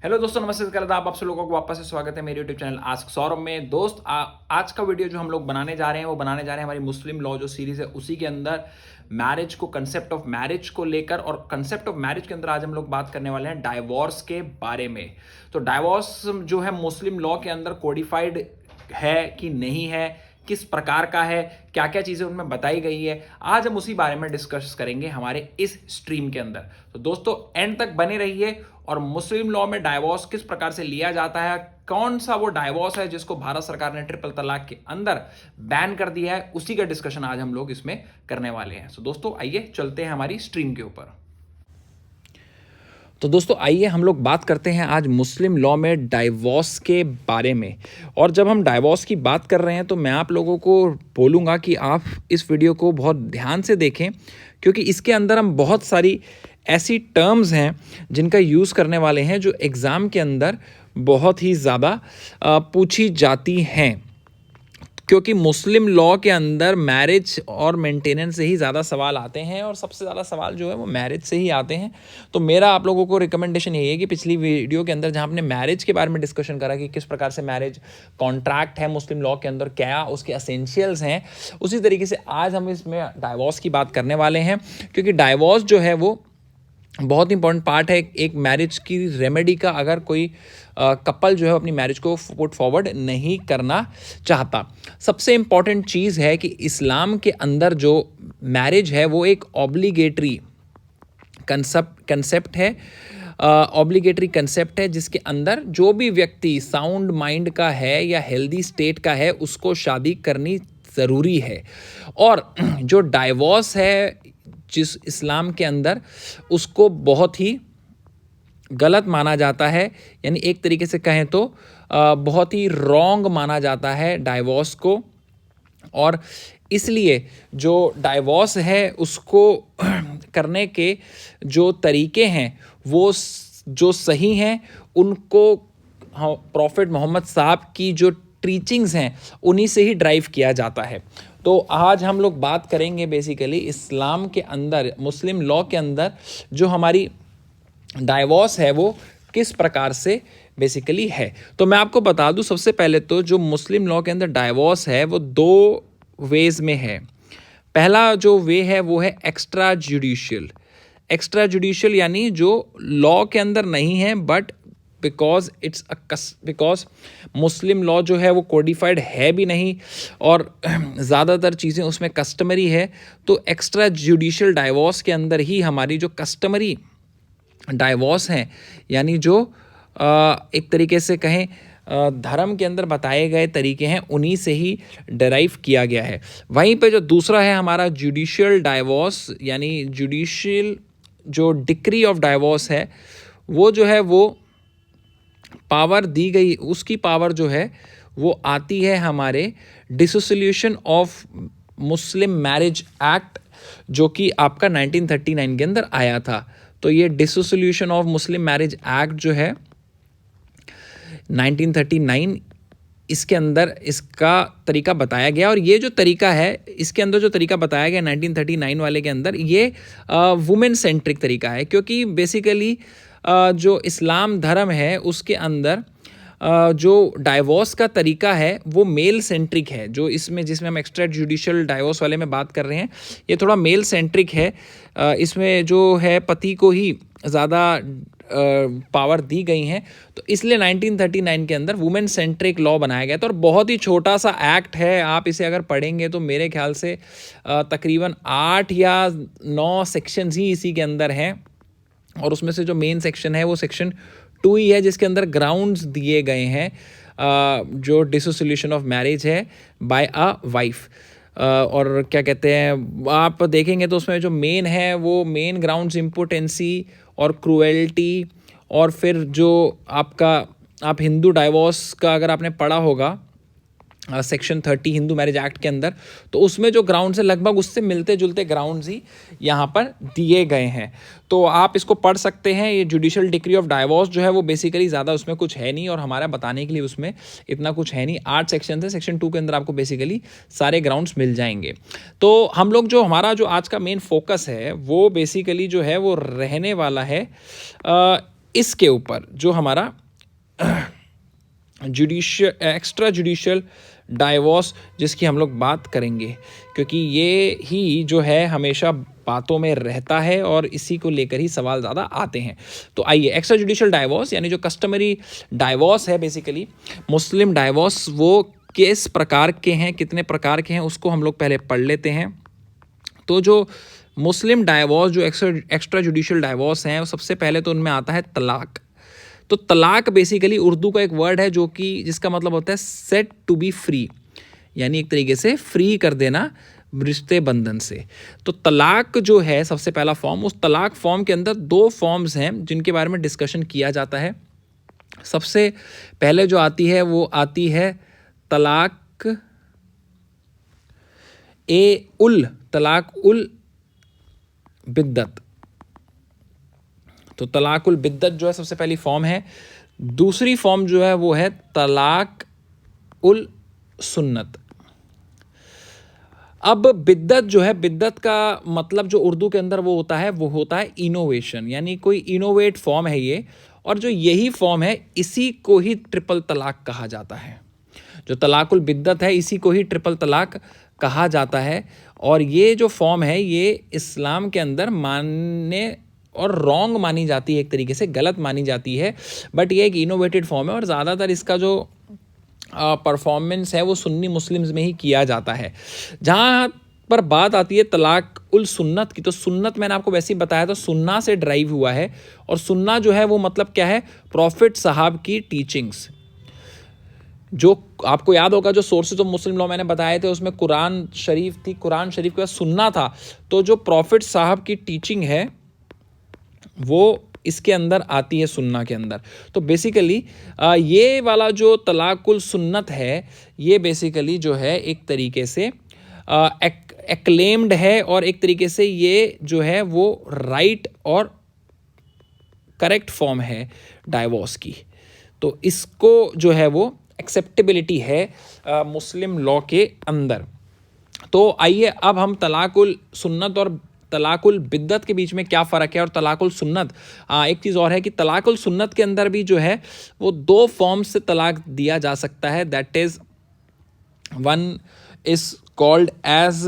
Hello दोस्तों, नमस्ते, कल आप सब लोगों को वापस से स्वागत है मेरे यूट्यूब चैनल आस्क सौरभ में। दोस्त आज का वीडियो जो हम लोग बनाने जा रहे हैं वो बनाने जा रहे हैं हमारी मुस्लिम लॉ जो सीरीज है उसी के अंदर मैरिज को, कंसेप्ट ऑफ मैरिज को लेकर। और कंसेप्ट ऑफ मैरिज के अंदर आज हम लोग बात करने वाले हैं डाइवोर्स के बारे में। तो डाइवोर्स जो है मुस्लिम लॉ के अंदर कोडिफाइड है कि नहीं है, किस प्रकार का है, क्या क्या चीज़ें उनमें बताई गई है, आज हम उसी बारे में डिस्कस करेंगे हमारे इस स्ट्रीम के अंदर। तो दोस्तों एंड तक बने रहिए। और मुस्लिम लॉ में डाइवोर्स किस प्रकार से लिया जाता है, कौन सा वो डाइवोर्स है जिसको भारत सरकार ने ट्रिपल तलाक के अंदर बैन कर दिया है, उसी का डिस्कशन आज हम लोग इसमें करने वाले हैं। तो दोस्तों आइए चलते हैं हमारी स्ट्रीम के ऊपर। तो दोस्तों आइए हम लोग बात करते हैं आज मुस्लिम लॉ में डाइवोर्स के बारे में। और जब हम डाइवोर्स की बात कर रहे हैं तो मैं आप लोगों को बोलूँगा कि आप इस वीडियो को बहुत ध्यान से देखें, क्योंकि इसके अंदर हम बहुत सारी ऐसी टर्म्स हैं जिनका यूज़ करने वाले हैं जो एग्ज़ाम के अंदर बहुत ही ज़्यादा पूछी जाती हैं। क्योंकि मुस्लिम लॉ के अंदर मैरिज और मेंटेनेंस से ही ज़्यादा सवाल आते हैं और सबसे ज़्यादा सवाल जो है वो मैरिज से ही आते हैं। तो मेरा आप लोगों को रिकमेंडेशन यही है कि पिछली वीडियो के अंदर जहाँ आपने मैरिज के बारे में डिस्कशन करा कि किस प्रकार से मैरिज कॉन्ट्रैक्ट है मुस्लिम लॉ के अंदर, क्या उसके एसेंशियल्स हैं, उसी तरीके से आज हम इसमें डाइवोर्स की बात करने वाले हैं। क्योंकि डाइवोर्स जो है वो बहुत इंपॉर्टेंट पार्ट है एक मैरिज की रेमेडी का, अगर कोई कपल जो है अपनी मैरिज को पुट फॉरवर्ड नहीं करना चाहता। सबसे इंपॉर्टेंट चीज़ है कि इस्लाम के अंदर जो मैरिज है वो एक ऑब्लिगेटरी कंसेप्ट है, ऑब्लिगेटरी कंसेप्ट है जिसके अंदर जो भी व्यक्ति साउंड माइंड का है या हेल्दी स्टेट का है उसको शादी करनी ज़रूरी है। और जो डाइवोर्स है जिस इस्लाम के अंदर, उसको बहुत ही गलत माना जाता है, यानी एक तरीके से कहें तो बहुत ही रॉन्ग माना जाता है डाइवोर्स को। और इसलिए जो डाइवोर्स है उसको करने के जो तरीके हैं वो जो सही हैं उनको प्रॉफिट मोहम्मद साहब की जो टीचिंग्स हैं उन्हीं से ही ड्राइव किया जाता है। तो आज हम लोग बात करेंगे बेसिकली इस्लाम के अंदर, मुस्लिम लॉ के अंदर जो हमारी डाइवोर्स है वो किस प्रकार से बेसिकली है। तो मैं आपको बता दूं, सबसे पहले तो जो मुस्लिम लॉ के अंदर डाइवोर्स है वो दो वेज में है। पहला जो वे है वो है एक्स्ट्रा जुडिशियल। एक्स्ट्रा जुडिशियल यानी जो लॉ के अंदर नहीं है बट बिकॉज मुस्लिम लॉ जो है वो कोडिफाइड है भी नहीं और ज़्यादातर चीज़ें उसमें कस्टमरी है। तो एक्स्ट्रा जुडिशियल डाइवोर्स के अंदर ही हमारी जो कस्टमरी डाइवोर्स हैं, यानी जो एक तरीके से कहें धर्म के अंदर बताए गए तरीके हैं, उन्हीं से ही डराइव किया गया है। वहीं पे जो दूसरा है हमारा जुडिशियल डाइवोर्स, यानी जुडिशियल जो डिक्री ऑफ डाइवोर्स है वो जो है वो पावर दी गई, उसकी पावर जो है वो आती है हमारे dissolution of Muslim marriage act, जो कि आपका 1939 के अंदर आया था। तो ये dissolution of Muslim marriage act जो है 1939, इसके अंदर इसका तरीका बताया गया। और ये जो तरीका है, इसके अंदर जो तरीका बताया गया 1939 वाले के अंदर, ये वुमेन सेंट्रिक तरीका है। क्योंकि बेसिकली जो इस्लाम धर्म है उसके अंदर जो डाइवोर्स का तरीका है वो मेल सेंट्रिक है। जो इसमें जिसमें हम एक्स्ट्रा जुडिशियल डाइवोर्स वाले में बात कर रहे हैं ये थोड़ा मेल सेंट्रिक है। इसमें जो है पति को ही ज़्यादा पावर दी गई हैं। तो इसलिए 1939 के अंदर वुमेन सेंट्रिक लॉ बनाया गया था। और बहुत ही छोटा सा एक्ट है, आप इसे अगर पढ़ेंगे तो मेरे ख्याल से तकरीबन 8 या 9 सेक्शंस ही इसी के अंदर हैं। और उसमें से जो मेन सेक्शन है वो सेक्शन 2 ही है, जिसके अंदर ग्राउंड्स दिए गए हैं जो डिसोल्यूशन ऑफ मैरिज है बाय अ वाइफ। और क्या कहते हैं, आप देखेंगे तो उसमें जो मेन है वो मेन ग्राउंड्स इम्पोर्टेंसी और क्रूएल्टी, और फिर जो आपका आप हिंदू डाइवोर्स का अगर आपने पढ़ा होगा सेक्शन 30 हिंदू मैरिज एक्ट के अंदर, तो उसमें जो ग्राउंड्स है लगभग उससे मिलते जुलते ग्राउंड्स ही यहाँ पर दिए गए हैं। तो आप इसको पढ़ सकते हैं। ये जुडिशियल डिक्री ऑफ डाइवोर्स जो है वो बेसिकली ज़्यादा उसमें कुछ है नहीं, और हमारा बताने के लिए उसमें इतना कुछ है नहीं। 8 सेक्शन है, सेक्शन 2 के अंदर आपको बेसिकली सारे ग्राउंड्स मिल जाएंगे। तो हम लोग जो हमारा जो आज का मेन फोकस है वो बेसिकली जो है वो रहने वाला है इसके ऊपर जो हमारा एक्स्ट्रा जुडिशियल डाइवोर्स जिसकी हम लोग बात करेंगे, क्योंकि ये ही जो है हमेशा बातों में रहता है और इसी को लेकर ही सवाल ज़्यादा आते हैं। तो आइए, एक्स्ट्रा जुडिशियल डाइवोर्स यानी जो कस्टमरी डाइवोर्स है, बेसिकली मुस्लिम डाइवोर्स, वो किस प्रकार के हैं, कितने प्रकार के हैं, उसको हम लोग पहले पढ़ लेते हैं। तो जो मुस्लिम डाइवोर्स, जो एक्स्ट्रा जुडिशियल डाइवोर्स हैं, सबसे पहले तो उनमें आता है तलाक। तो तलाक बेसिकली उर्दू का एक वर्ड है जो कि जिसका मतलब होता है सेट टू बी फ्री, यानी एक तरीके से फ्री कर देना रिश्ते बंधन से। तो तलाक जो है सबसे पहला फॉर्म, उस तलाक फॉर्म के अंदर 2 फॉर्म्स हैं जिनके बारे में डिस्कशन किया जाता है। सबसे पहले जो आती है वो आती है तलाक तलाक उल बिद्दत। तो तलाक उल बिद्दत जो है सबसे पहली फॉर्म है। दूसरी फॉर्म जो है वो है तलाक उल सुन्नत। अब बिद्दत जो है, बिद्दत का मतलब जो उर्दू के अंदर वो होता है इनोवेशन, यानी कोई इनोवेट फॉर्म है ये, और जो यही फॉर्म है इसी को ही ट्रिपल तलाक कहा जाता है। जो तलाकुल बिद्दत है इसी को ही ट्रिपल तलाक कहा जाता है। और ये जो फॉर्म है ये इस्लाम के अंदर मानने और रॉन्ग मानी जाती है, एक तरीके से गलत मानी जाती है, बट ये एक इनोवेटेड फॉर्म है और ज़्यादातर इसका जो परफॉर्मेंस है वो सुन्नी मुस्लिम्स में ही किया जाता है। जहाँ पर बात आती है तलाक उल सुन्नत की, तो सुन्नत मैंने आपको वैसे ही बताया था, सुन्ना से ड्राइव हुआ है। और सुन्ना जो है वो मतलब क्या है, प्रॉफिट साहब की टीचिंग्स। जो आपको याद होगा जो सोर्सेज ऑफ मुस्लिम लॉ मैंने बताए थे उसमें कुरान शरीफ थी, कुरान शरीफ के बाद सुन्ना था। तो जो प्रॉफिट साहब की टीचिंग है वो इसके अंदर आती है, सुन्ना के अंदर। तो बेसिकली ये वाला जो तलाकुल सुन्नत है ये बेसिकली जो है एक तरीके से एक्लेम्ड है, और एक तरीके से ये जो है वो राइट और करेक्ट फॉर्म है डाइवोर्स की। तो इसको जो है वो एक्सेप्टेबिलिटी है मुस्लिम लॉ के अंदर। तो आइए अब हम तलाकुल सुन्नत और तलाकुल बिद्दत के बीच में क्या फ़र्क है, और तलाकुल सुन्नत, एक चीज़ और है कि तलाकुल सुन्नत के अंदर भी जो है वो 2 फॉर्म से तलाक दिया जा सकता है। That is one is called as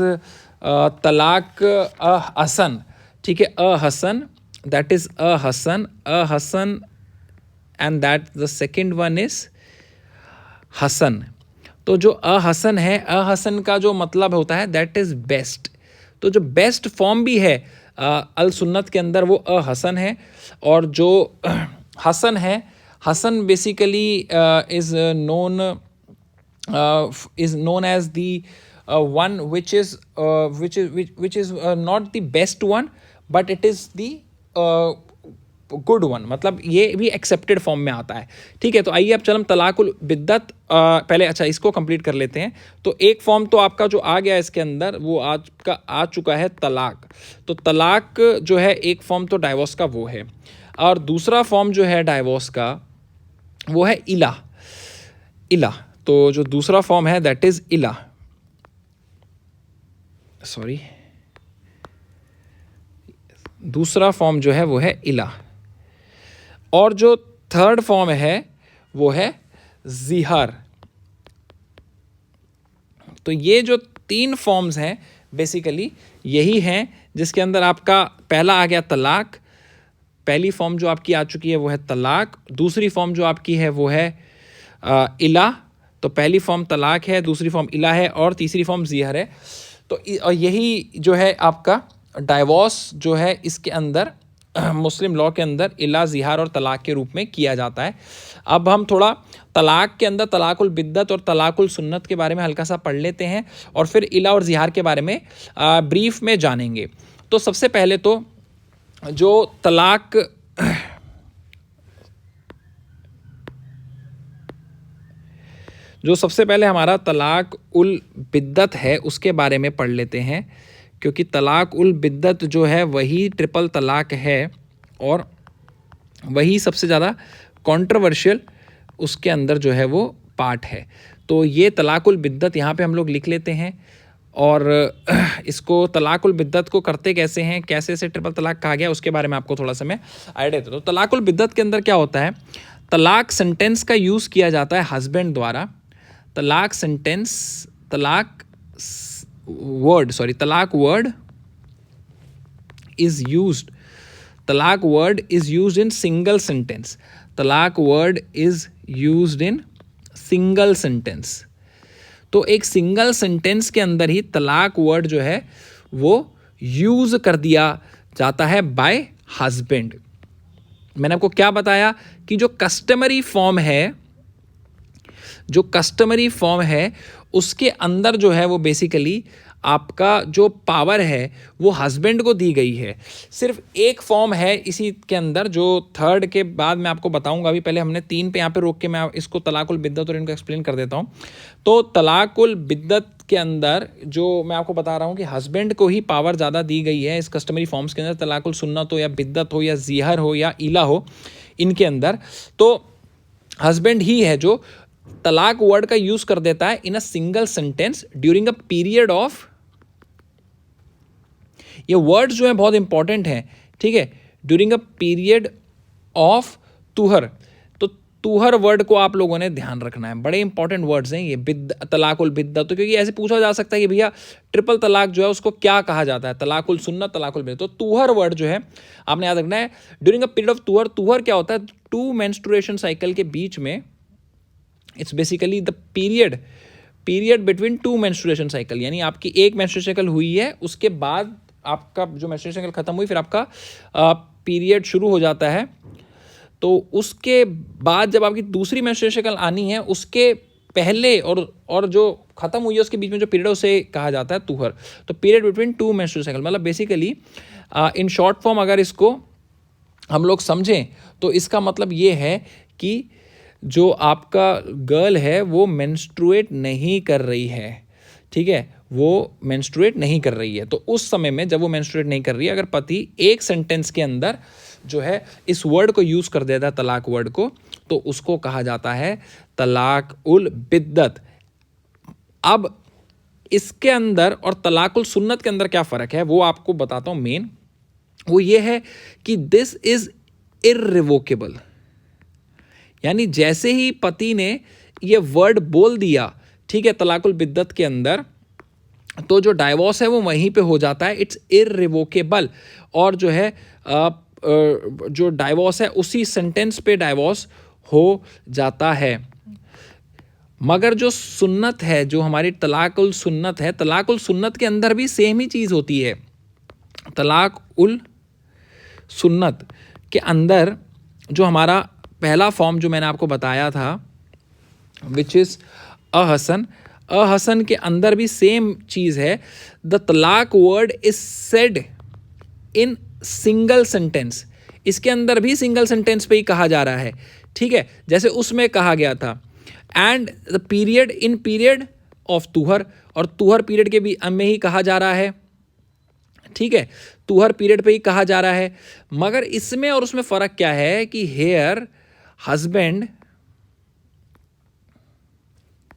talaq hasan, ठीक है, hasan, that is hasan and that the second one is hasan. तो जो हसन है, हसन का जो मतलब होता है दैट इज़ बेस्ट। तो जो बेस्ट फॉर्म भी है अल सुन्नत के अंदर वो हसन है। और जो हसन है, hasan basically is known as the one which is not the best one but it is the good one, मतलब ये भी एक्सेप्टेड फॉर्म में आता है। ठीक है, तो आइए अब चलम तलाकुल बिद्दत पहले, अच्छा इसको कंप्लीट कर लेते हैं। तो एक फॉर्म तो आपका जो आ गया इसके अंदर वो आज का आ चुका है तलाक। तो तलाक जो है एक फॉर्म तो डाइवोर्स का वो है, और दूसरा फॉर्म जो है डाइवोर्स का वो है इला। इला, तो जो दूसरा फॉर्म है दैट इज़ इला, सॉरी, दूसरा फॉर्म जो है वो है इला। और जो थर्ड फॉर्म है वो है ज़िहार। तो ये जो 3 फॉर्म्स हैं बेसिकली यही हैं जिसके अंदर आपका पहला आ गया तलाक, पहली फॉर्म जो आपकी आ चुकी है वो है तलाक, दूसरी फॉर्म जो आपकी है वो है इला। तो पहली फॉर्म तलाक है, दूसरी फॉर्म इला है, और तीसरी फॉर्म ज़िहार है। तो यही जो है आपका डाइवोर्स जो है इसके अंदर मुस्लिम लॉ के अंदर इला, ज़िहार और तलाक के रूप में किया जाता है। अब हम थोड़ा तलाक के अंदर तलाकुल बिद्दत और तलाकुल सुन्नत के बारे में हल्का सा पढ़ लेते हैं और फिर इला और ज़िहार के बारे में ब्रीफ में जानेंगे। तो सबसे पहले तो जो तलाक जो सबसे पहले हमारा तलाक उल बिद्दत है उसके बारे में पढ़ लेते हैं, क्योंकि तलाक उल बिद्दत जो है वही ट्रिपल तलाक है और वही सबसे ज़्यादा कंट्रोवर्शियल उसके अंदर जो है वो पार्ट है। तो ये तलाक उल बिद्दत यहाँ पे हम लोग लिख लेते हैं। और इसको तलाकुल बिद्दत को करते कैसे हैं, कैसे इसे ट्रिपल तलाक कहा गया, उसके बारे में आपको थोड़ा सा मैं आइडिया देता हूँ। तो तलाकुल बिद्दत के अंदर क्या होता है, तलाक सेंटेंस का यूज़ किया जाता है हस्बैंड द्वारा। तलाक सेंटेंस, तलाक word is used, talaq word is used in single sentence, talaq word is used in single sentence। तो एक सिंगल सेंटेंस के अंदर ही तलाक वर्ड जो है वो यूज कर दिया जाता है बाय हस्बैंड। मैंने आपको क्या बताया कि जो कस्टमरी फॉर्म है उसके अंदर जो है वो बेसिकली आपका जो पावर है वो हस्बैंड को दी गई है। सिर्फ एक फॉर्म है इसी के अंदर जो थर्ड के बाद मैं आपको बताऊंगा। अभी पहले हमने 3 पे यहाँ पे रोक के मैं इसको तलाकुल बिद्दत और इनको एक्सप्लेन कर देता हूँ। तो तलाकुल बिद्दत के अंदर जो मैं आपको बता रहा हूँ कि हस्बैंड को ही पावर ज़्यादा दी गई है इस कस्टमरी फॉर्म्स के अंदर, तलाकुल सुन्नत हो या बिद्दत हो या ज़िहर हो या इला हो, इनके अंदर तो हस्बैंड ही है जो तलाक वर्ड का यूज कर देता है in a single sentence during a period of, ये वर्ड्स जो है बहुत इंपॉर्टेंट हैं, ठीक है, ड्यूरिंग अ पीरियड ऑफ तुहर। तो तुहर वर्ड को आप लोगों ने ध्यान रखना है, बड़े इंपॉर्टेंट वर्ड्स हैं ये तलाकुल बिद्दत। तो क्योंकि ऐसे पूछा जा सकता है कि भैया ट्रिपल तलाक जो है उसको क्या कहा जाता है, तलाकुल सुन्नत, तलाकुल बिद्दत। तो तुहर वर्ड जो है आपने याद रखना है ड्यूरिंग अ पीरियड ऑफ तुहर। तुहर क्या होता है, 2 मेंस्ट्रुएशन साइकिल के बीच में, it's basically the period between 2 menstruation cycle, यानी आपकी एक मेंस्ट्रुएशन साइकिल हुई है उसके बाद आपका जो मेंस्ट्रुएशन साइकिल खत्म हुई फिर आपका पीरियड शुरू हो जाता है। तो उसके बाद जब आपकी दूसरी मेंस्ट्रुएशन साइकिल आनी है उसके पहले और जो खत्म हुई है उसके बीच में जो पीरियड है उसे कहा जाता है तुहर। तो पीरियड बिटवीन 2 मेंस्ट्रुएशन साइकिल, मतलब बेसिकली इन शॉर्ट फॉर्म अगर इसको हम लोग समझें तो इसका मतलब ये है कि जो आपका गर्ल है वो मेंस्ट्रुएट नहीं कर रही है, ठीक है, वो मेंस्ट्रुएट नहीं कर रही है। तो उस समय में जब वो मेंस्ट्रुएट नहीं कर रही है, अगर पति एक सेंटेंस के अंदर जो है इस वर्ड को यूज़ कर देता है तलाक वर्ड को, तो उसको कहा जाता है तलाक उल बिद्दत। अब इसके अंदर और तलाकुल सुन्नत के अंदर क्या फ़र्क है वो आपको बताता हूँ। मेन वो ये है कि दिस इज़ इर्रिवोकेबल, यानी जैसे ही पति ने ये वर्ड बोल दिया, ठीक है, तलाकुल बिद्दत के अंदर, तो जो डाइवोर्स है वो वहीं पे हो जाता है, इट्स इर्रिवोकेबल। और जो है जो डाइवोर्स है उसी सेंटेंस पे डाइवोर्स हो जाता है। मगर जो सुन्नत है, जो हमारी तलाकुल सुन्नत है, तलाकुल सुन्नत के अंदर भी सेम ही चीज़ होती है। तलाक उल सुन्नत के अंदर जो हमारा पहला फॉर्म जो मैंने आपको बताया था विच इज़ अहसन के अंदर भी सेम चीज़ है। द तलाक word is said in single sentence, इसके अंदर भी सिंगल सेंटेंस पे ही कहा जा रहा है, ठीक है, जैसे उसमें कहा गया था and the period in period of तुहर, और तुहर पीरियड के भी में ही कहा जा रहा है, ठीक है, तुहर पीरियड पे ही कहा जा रहा है। मगर इसमें और उसमें फ़र्क क्या है कि her husband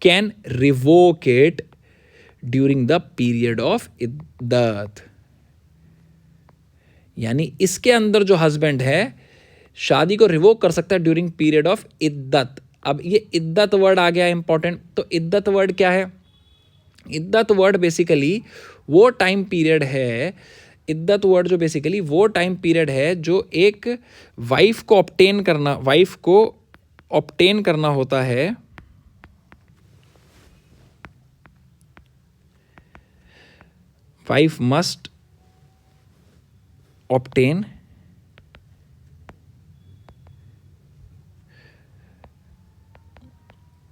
can revoke it during the period of इद्दत, यानी इसके अंदर जो हस्बैंड है शादी को रिवोक कर सकता है ड्यूरिंग पीरियड ऑफ इद्दत। अब ये इद्दत वर्ड आ गया इंपॉर्टेंट। तो इद्दत वर्ड क्या है, इद्दत वर्ड बेसिकली वो टाइम पीरियड है, इद्दत वर्ड जो बेसिकली वो टाइम पीरियड है जो एक वाइफ को ऑब्टेन करना होता है, wife must obtain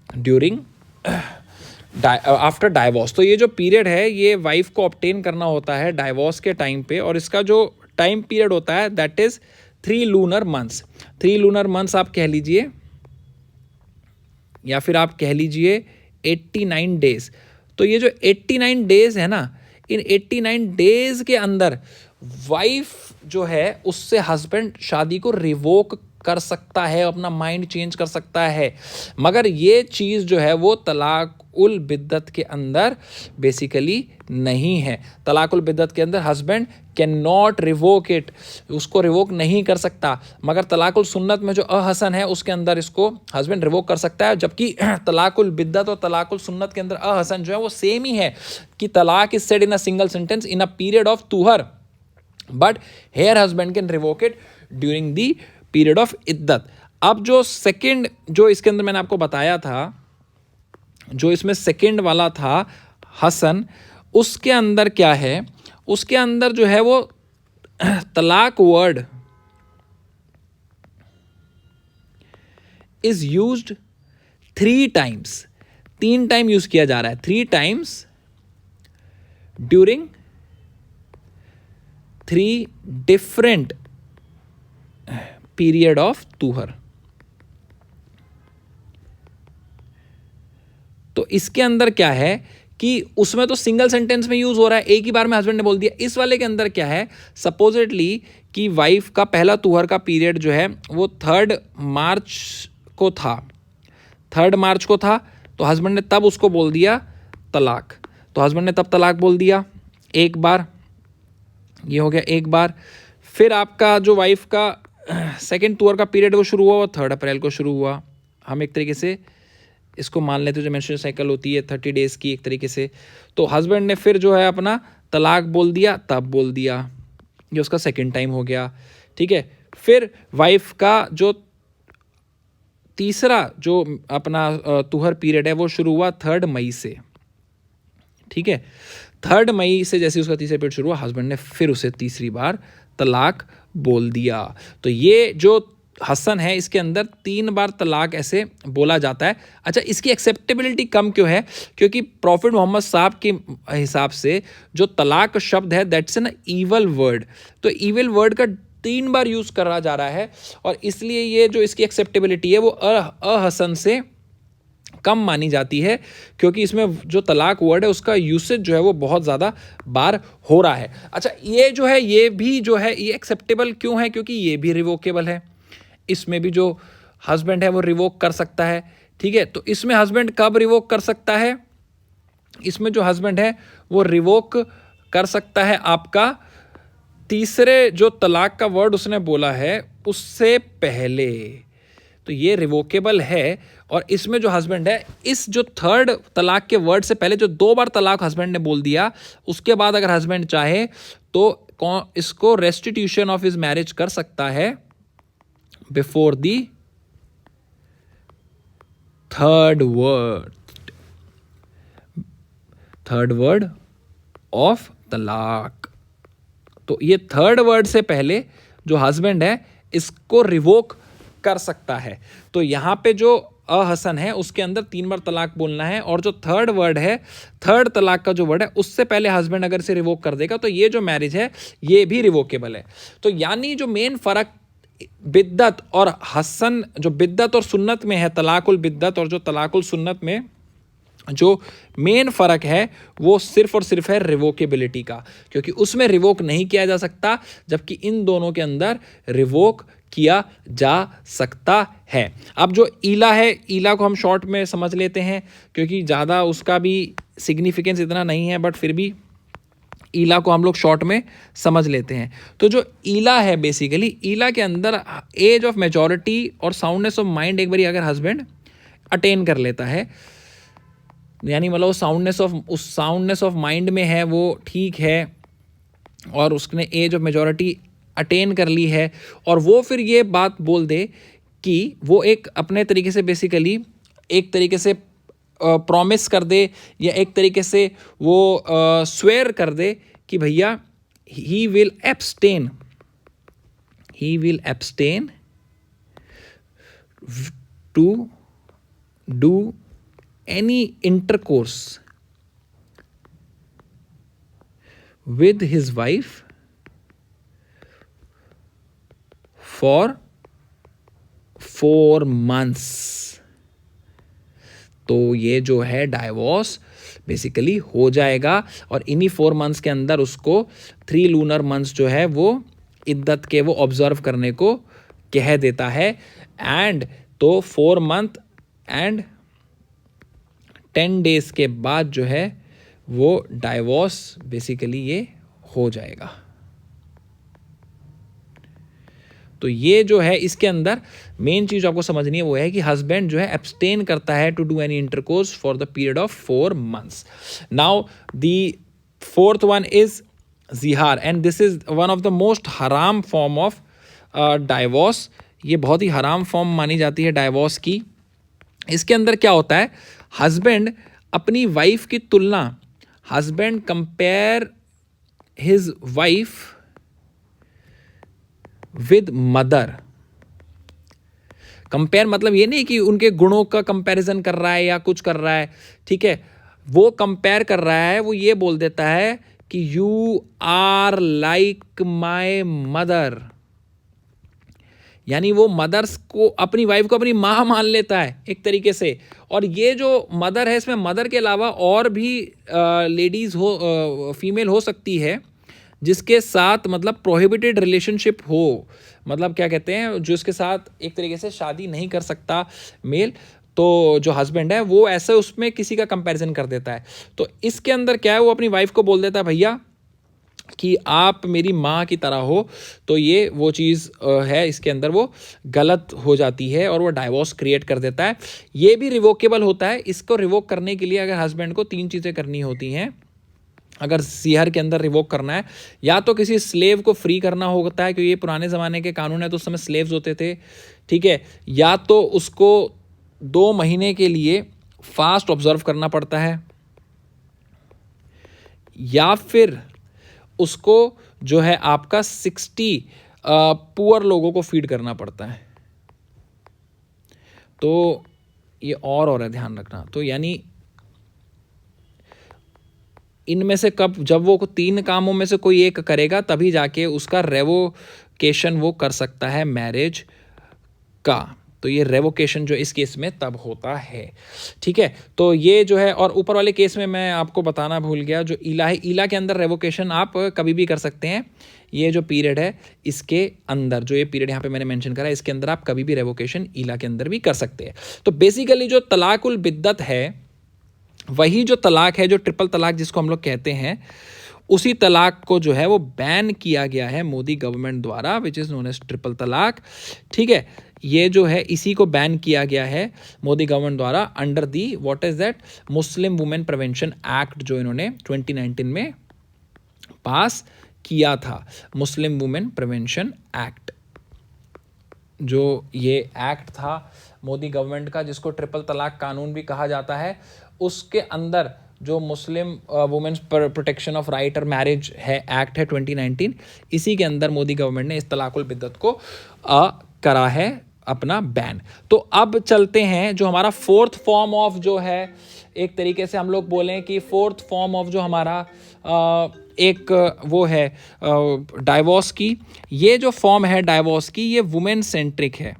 during after divorce. तो ये जो पीरियड है ये वाइफ को ऑब्टेन करना होता है डाइवोर्स के टाइम पे, और इसका जो टाइम पीरियड होता है that is 3 lunar months. 3 lunar months आप कह लीजिए या फिर आप कह लीजिए 89 डेज। तो ये जो 89 डेज है ना, इन 89 डेज के अंदर वाइफ जो है उससे हस्बैंड शादी को रिवोक कर सकता है, अपना माइंड चेंज कर सकता है, मगर ये चीज़ जो है वो तलाक उल बिद्दत के अंदर बेसिकली नहीं है। तलाक उल बिद्दत के अंदर husband can not revoke it, उसको रिवोक नहीं कर सकता, मगर तलाक उल सुन्नत में जो अहसन है उसके अंदर इसको हस्बैंड रिवोक कर सकता है। जबकि तलाक उल बिद्दत और तलाक उल सुन्नत के अंदर अहसन जो है वो सेम ही है कि तलाक is said in a single sentence in a period of तुहर, but her husband can revoke it during the period of इद्दत। अब जो सेकंड जो इसके अंदर मैंने आपको बताया था, जो इसमें सेकंड वाला था हसन, उसके अंदर क्या है, उसके अंदर जो है वो तलाक word is used 3 times, 3 time use किया जा रहा है, 3 times during 3 different period of तुहर। तो इसके अंदर क्या है कि उसमें तो सिंगल सेंटेंस में यूज हो रहा है, एक ही बार में हस्बैंड ने बोल दिया। इस वाले के अंदर क्या है, सपोजिटली कि वाइफ का पहला तुहर का पीरियड जो है वो 3 मार्च को था, 3 मार्च को था, तो हस्बैंड ने तब उसको बोल दिया तलाक, तो हस्बैंड ने तब तलाक बोल दिया एक बार, ये हो गया एक बार। फिर आपका जो वाइफ का सेकेंड तुहर का पीरियड वो शुरू हुआ, वो 3 अप्रैल को शुरू हुआ। हम एक तरीके से इसको मान लेते हैं, जो मेंस्ट्रुअल साइकिल होती है 30 डेज़ की एक तरीके से, तो हस्बैंड ने फिर जो है अपना तलाक बोल दिया, तब बोल दिया, ये उसका सेकंड टाइम हो गया, ठीक है। फिर वाइफ का जो तीसरा जो अपना तुहर पीरियड है वो शुरू हुआ 3 मई से, ठीक है। 3 मई से जैसे उसका तीसरा पीरियड शुरू हुआ, हस्बैंड ने फिर उसे तीसरी बार तलाक बोल दिया। तो ये जो हसन है इसके अंदर 3 बार तलाक ऐसे बोला जाता है। अच्छा, इसकी एक्सेप्टेबिलिटी कम क्यों है, क्योंकि प्रॉफिट मोहम्मद साहब के हिसाब से जो तलाक शब्द है दैट्स एन ईवल वर्ड, तो ईवल वर्ड का 3 बार यूज़ करा जा रहा है, और इसलिए ये जो इसकी एक्सेप्टेबिलिटी है वो अहसन से कम मानी जाती है, क्योंकि इसमें जो तलाक वर्ड है उसका यूसेज जो है वो बहुत ज़्यादा बार हो रहा है। अच्छा, ये जो है ये भी जो है ये एक्सेप्टेबल क्यों है, क्योंकि ये भी रिवोकेबल है, इसमें भी जो हस्बैंड है वो रिवोक कर सकता है, ठीक है। तो इसमें हस्बैंड कब रिवोक कर सकता है, इसमें जो हस्बैंड है वो रिवोक कर सकता है आपका तीसरे जो तलाक का वर्ड उसने बोला है उससे पहले, तो ये रिवोकेबल है। और इसमें जो हस्बैंड है इस जो 3rd तलाक के वर्ड से पहले जो 2 बार तलाक हस्बैंड ने बोल दिया, उसके बाद अगर हस्बैंड चाहे तो इसको रेस्टिट्यूशन ऑफ हिज मैरिज कर सकता है before the 3rd word of तलाक। तो ये 3rd वर्ड से पहले जो हस्बैंड है इसको रिवोक कर सकता है। तो यहाँ पे जो अहसन है उसके अंदर 3 बार तलाक बोलना है, और जो 3rd वर्ड है 3rd तलाक का जो वर्ड है उससे पहले हस्बैंड अगर इसे रिवोक कर देगा तो ये जो मैरिज है ये भी रिवोकेबल है। तो यानी जो मेन फ़र्क बिद्दत और हसन, जो बिद्दत और सुन्नत में है, तलाकुल बिद्दत और जो तलाकुल सुन्नत में जो मेन फ़र्क है वो सिर्फ और सिर्फ है रिवोकेबिलिटी का, क्योंकि उसमें रिवोक नहीं किया जा सकता, जबकि इन दोनों के अंदर रिवोक किया जा सकता है। अब जो ईला है, ईला को हम शॉर्ट में समझ लेते हैं, क्योंकि ज़्यादा उसका भी सिग्निफिकेंस इतना नहीं है, बट फिर भी ईला को हम लोग शॉर्ट में समझ लेते हैं। तो जो ईला है बेसिकली, ईला के अंदर एज ऑफ मेजॉरिटी और साउंडनेस ऑफ माइंड एक बारी अगर हस्बैंड अटेन कर लेता है, यानी मतलब उस साउंडनेस ऑफ माइंड में है वो ठीक है, और उसने एज ऑफ मेजॉरिटी अटेन कर ली है, और वो फिर ये बात बोल दे कि वो एक अपने तरीके से बेसिकली एक तरीके से प्रॉमिस कर दे, या एक तरीके से वो स्वेयर कर दे कि भैया he will abstain to do any intercourse with his wife for 4 months। तो ये जो है डाइवोर्स बेसिकली हो जाएगा, और इन्हीं 4 मंथ्स के अंदर उसको 3 लूनर मंथ्स जो है वो इद्दत के वो ऑब्जर्व करने को कह देता है। एंड तो 4 मंथ एंड 10 डेज के बाद जो है वो डाइवोर्स बेसिकली ये हो जाएगा। तो ये जो है इसके अंदर मेन चीज आपको समझनी है वो है कि हस्बैंड जो है एब्सटेन करता है to do any intercourse for the period of 4 months. Now the fourth one is जिहार and this is one of the most हराम फॉर्म ऑफ डाइवोर्स। ये बहुत ही हराम फॉर्म मानी जाती है डाइवोर्स की। इसके अंदर क्या होता है, हस्बैंड अपनी वाइफ की तुलना, husband compare his wife with mother. Compare मतलब ये नहीं कि उनके गुणों का कंपैरिजन कर रहा है या कुछ कर रहा है, ठीक है, वो कंपेयर कर रहा है, वो ये बोल देता है कि you are like my mother, यानी वो मदर्स को, अपनी वाइफ को अपनी माँ मान लेता है एक तरीके से। और ये जो मदर है इसमें मदर के अलावा और भी लेडीज़ हो, फीमेल हो सकती है जिसके साथ मतलब प्रोहिबिटेड रिलेशनशिप हो, मतलब क्या कहते हैं, जो इसके साथ एक तरीके से शादी नहीं कर सकता मेल, तो जो हस्बैंड है वो ऐसे उसमें किसी का कंपैरिजन कर देता है। तो इसके अंदर क्या है, वो अपनी वाइफ को बोल देता है भैया कि आप मेरी माँ की तरह हो। तो ये वो चीज़ है, इसके अंदर वो गलत हो जाती है और वो डाइवोर्स क्रिएट कर देता है। ये भी रिवोकेबल होता है। इसको रिवोक करने के लिए अगर हस्बैंड को 3 चीज़ें करनी होती हैं। अगर सिहर के अंदर रिवोक करना है, या तो किसी स्लेव को फ्री करना होता है, क्योंकि ये पुराने ज़माने के कानून है तो उस समय स्लेव्स होते थे, ठीक है, या तो उसको 2 महीने के लिए फास्ट ऑब्जर्व करना पड़ता है, या फिर उसको जो है आपका 60 पुअर लोगों को फीड करना पड़ता है। तो ये और है, ध्यान रखना। तो यानी इनमें से कब, जब वो 3 कामों में से कोई एक करेगा तभी जाके उसका रेवोकेशन वो कर सकता है मैरिज का। तो ये रेवोकेशन जो इस केस में तब होता है, ठीक है। तो ये जो है, और ऊपर वाले केस में मैं आपको बताना भूल गया, जो ईला है, ईला के अंदर रेवोकेशन आप कभी भी कर सकते हैं। ये जो पीरियड है इसके अंदर, जो ये पीरियड यहाँ पे मैंने मेंशन करा है, इसके अंदर आप कभी भी रेवोकेशन ईला के अंदर भी कर सकते हैं। तो बेसिकली जो तलाकुल बिद्दत है वही जो तलाक है, जो ट्रिपल तलाक जिसको हम लोग कहते हैं, उसी तलाक को जो है वो बैन किया गया है मोदी गवर्नमेंट द्वारा, which is known as triple talaq, ठीक है। ये जो है इसी को बैन किया गया है मोदी गवर्नमेंट द्वारा under the what is that Muslim women prevention act, जो इन्होंने 2019 में पास किया था। मुस्लिम वुमेन प्रिवेंशन एक्ट, जो ये एक्ट था मोदी गवर्नमेंट का, जिसको ट्रिपल तलाक कानून भी कहा जाता है, उसके अंदर जो मुस्लिम वुमेन्स प्रोटेक्शन ऑफ राइट और मैरिज है एक्ट है 2019, इसी के अंदर मोदी गवर्नमेंट ने इस तलाकुल बिद्दत को करा है अपना बैन। तो अब चलते हैं जो हमारा 4th फॉर्म ऑफ जो है, एक तरीके से हम लोग बोलें कि 4th फॉर्म ऑफ जो हमारा एक वो है डाइवोर्स की। ये जो फॉर्म है डाइवोर्स की, ये वुमेन सेंट्रिक है,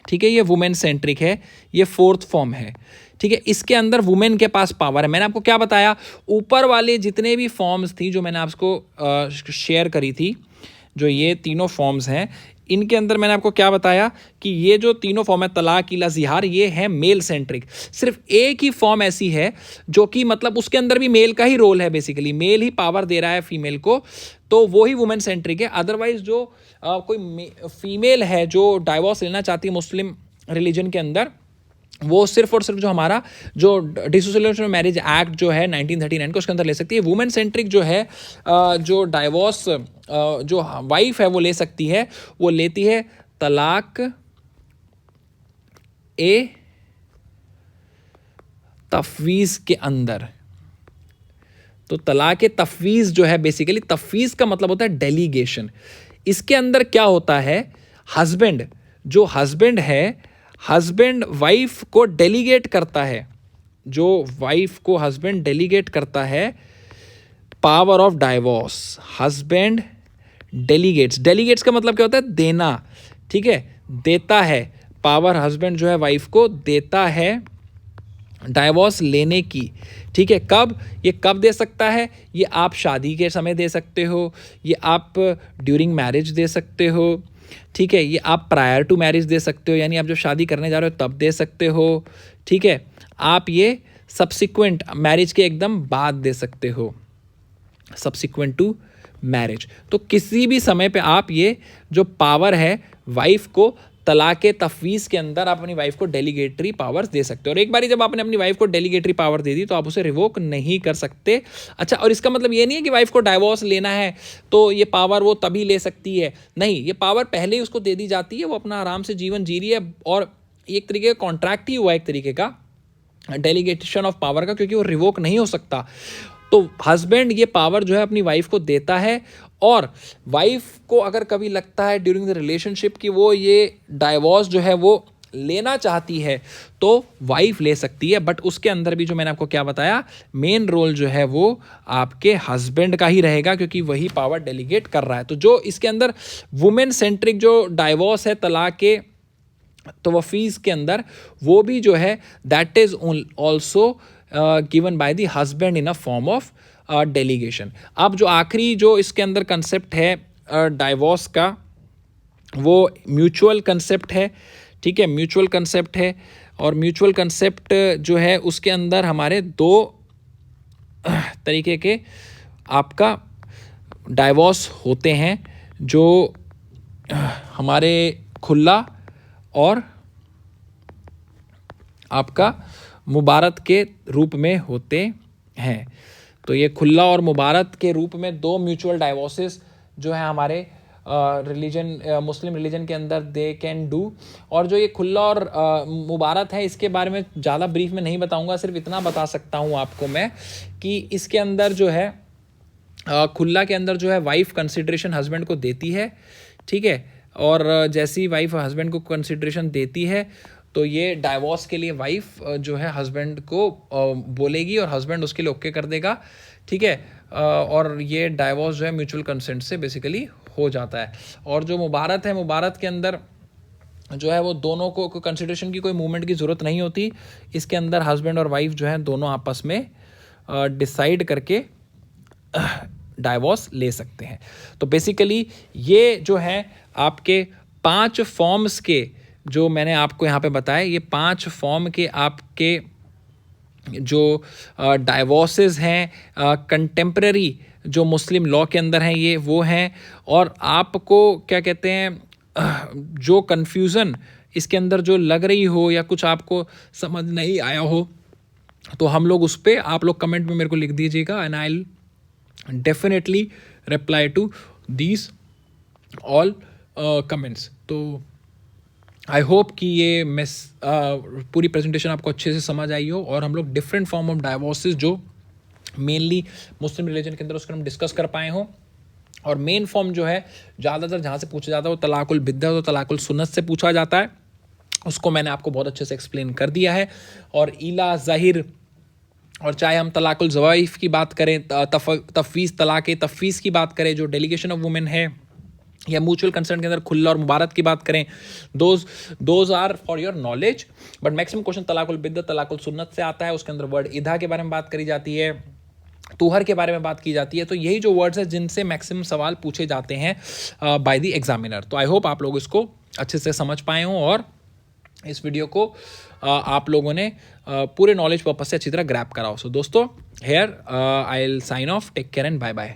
ठीक है, ये वुमेन सेंट्रिक है, ये 4th फॉर्म है, ठीक है। इसके अंदर वुमेन के पास पावर है। मैंने आपको क्या बताया, ऊपर वाले जितने भी फॉर्म्स थी जो मैंने आपको शेयर करी थी, जो ये तीनों फॉर्म्स हैं, इनके अंदर मैंने आपको क्या बताया कि ये जो तीनों फॉर्म है, तलाक, ईला, जिहार, ये है मेल सेंट्रिक। सिर्फ एक ही फॉर्म ऐसी है जो कि मतलब उसके अंदर भी मेल का ही रोल है, बेसिकली मेल ही पावर दे रहा है फीमेल को, तो वो ही वुमेन सेंट्रिक है। अदरवाइज जो कोई फीमेल है जो डाइवोर्स लेना चाहती है मुस्लिम रिलीजन के अंदर, वो सिर्फ और सिर्फ जो हमारा जो डिसोसिएशन मैरिज एक्ट जो है 1939 को, उसके अंदर ले सकती है। वुमेन सेंट्रिक जो है, जो डाइवोर्स जो वाइफ है वो ले सकती है, वो लेती है तलाक ए तफवीज़ के अंदर। तो तलाक ए तफवीज़ जो है, बेसिकली तफवीज़ का मतलब होता है डेलीगेशन। इसके अंदर क्या होता है, हस्बैंड, जो हस्बैंड है, हस्बैंड वाइफ को डेलीगेट करता है, जो वाइफ को हस्बैंड डेलीगेट करता है power of divorce. Husband delegates का मतलब क्या होता है, देना, ठीक है, देता है पावर, हस्बैंड जो है वाइफ को देता है डाइवोर्स लेने की, ठीक है। कब, ये कब दे सकता है, ये आप शादी के समय दे सकते हो, ये आप ड्यूरिंग मैरिज दे सकते हो, ठीक है, ये आप प्रायर टू मैरिज दे सकते हो, यानी आप जब शादी करने जा रहे हो तब दे सकते हो। ठीक है, आप ये सब्सिक्वेंट मैरिज के एकदम बाद दे सकते हो, सब्सिक्वेंट टू मैरिज। तो किसी भी समय पे आप ये जो पावर है वाइफ को तलाक़ तफवीज़ के अंदर आप अपनी वाइफ को डेलीगेटरी पावर्स दे सकते हो। और एक बारी जब आपने अपनी वाइफ को डेलीगेटरी पावर दे दी तो आप उसे रिवोक नहीं कर सकते। अच्छा, और इसका मतलब ये नहीं है कि वाइफ को डाइवोर्स लेना है तो ये पावर वो तभी ले सकती है, नहीं, ये पावर पहले ही उसको दे दी जाती है, वो अपना आराम से जीवन जी रही है और एक तरीके का कॉन्ट्रैक्ट ही हुआ एक तरीके का डेलीगेशन ऑफ पावर का, क्योंकि वो रिवोक नहीं हो सकता। तो हस्बैंड ये पावर जो है अपनी वाइफ को देता है, और वाइफ को अगर कभी लगता है ड्यूरिंग द रिलेशनशिप कि वो ये डाइवोर्स जो है वो लेना चाहती है तो वाइफ ले सकती है। बट उसके अंदर भी जो मैंने आपको क्या बताया, मेन रोल जो है वो आपके हस्बैंड का ही रहेगा, क्योंकि वही पावर डेलीगेट कर रहा है। तो जो इसके अंदर वुमेन सेंट्रिक जो डाइवोर्स है तलाक के तवफ़ीज़ के अंदर, वो भी जो है that is also given by the husband in a form of delegation. अब जो आखिरी जो इसके अंदर कंसेप्ट है डाइवोर्स का, वो म्यूचुअल कंसेप्ट है। ठीक है, म्यूचुअल कंसेप्ट है, और म्यूचुअल कंसेप्ट जो है उसके अंदर हमारे दो तरीके के आपका डाइवोर्स होते हैं, जो हमारे खुला और आपका मुबारत के रूप में होते हैं। तो ये खुला और मुबारत के रूप में दो म्यूचुअल डाइवोर्सेस जो है हमारे रिलीजन मुस्लिम रिलीजन के अंदर दे कैन डू। और जो ये खुला और मुबारत है, इसके बारे में ज़्यादा ब्रीफ में नहीं बताऊंगा, सिर्फ इतना बता सकता हूँ आपको मैं कि इसके अंदर जो है खुला के अंदर जो है वाइफ कंसिडरेशन हस्बैंड को देती है। ठीक है, और जैसी वाइफ हस्बैंड को कंसिडरेशन देती है तो ये डाइवोर्स के लिए वाइफ जो है हस्बैंड को बोलेगी और हस्बैंड उसके लिए ओके कर देगा। ठीक है, और ये डाइवोर्स जो है म्यूचुअल कंसेंट से बेसिकली हो जाता है। और जो मुबारत है, मुबारत के अंदर जो है वो दोनों को कंसिडरेशन की कोई मूवमेंट की ज़रूरत नहीं होती। इसके अंदर हस्बैंड और वाइफ जो है दोनों आपस में डिसाइड करके डाइवोर्स ले सकते हैं। तो बेसिकली ये जो है आपके 5 फॉर्म्स के जो मैंने आपको यहाँ पे बताया, ये 5 फॉर्म के आपके जो डाइवोर्सेस हैं कंटेम्प्रेरी जो मुस्लिम लॉ के अंदर हैं, ये वो हैं। और आपको क्या कहते हैं, जो कन्फ्यूज़न इसके अंदर जो लग रही हो या कुछ आपको समझ नहीं आया हो, तो हम लोग उस पर आप लोग कमेंट में मेरे को लिख दीजिएगा, and I will definitely reply to these all comments. तो आई होप कि ये पूरी प्रेजेंटेशन आपको अच्छे से समझ आई हो, और हम लोग डिफरेंट फॉर्म ऑफ डाइवोर्सेस जो मेनली मुस्लिम रिलीजन के अंदर उसको हम डिस्कस कर पाए हों। और मेन फॉर्म जो है ज़्यादातर जहाँ से पूछा जाता है वो तलाकुल बिद्दत और तलाकुल सुन्नत से पूछा जाता है, उसको मैंने आपको बहुत अच्छे से एक्सप्लेन कर दिया है। और ईला ज़ाहिर, और चाहे हम तलाकुल ज़वाइफ की बात करें, तफवीज़ तलाक़ तफवीज़ की बात करें, जो डेलीगेशन ऑफ वुमेन है, या म्यूचुअल कंसेंट के अंदर खुला और मुबारत की बात करें, those are for your knowledge. But maximum question तलाकुल बिद्दत तलाकुल सुन्नत से आता है। उसके अंदर वर्ड इधा के बारे में बात करी जाती है, तुहर के बारे में बात की जाती है। तो यही जो वर्ड्स हैं जिनसे मैक्सिमम सवाल पूछे जाते हैं बाय द एग्जामिनर। तो आई होप आप लोग इसको अच्छे से समझ पाए हों, और इस वीडियो को आप लोगों ने पूरे नॉलेज पर्पस से अच्छी तरह ग्रैब करा हो। सो दोस्तों, here I will sign off, take care and bye bye.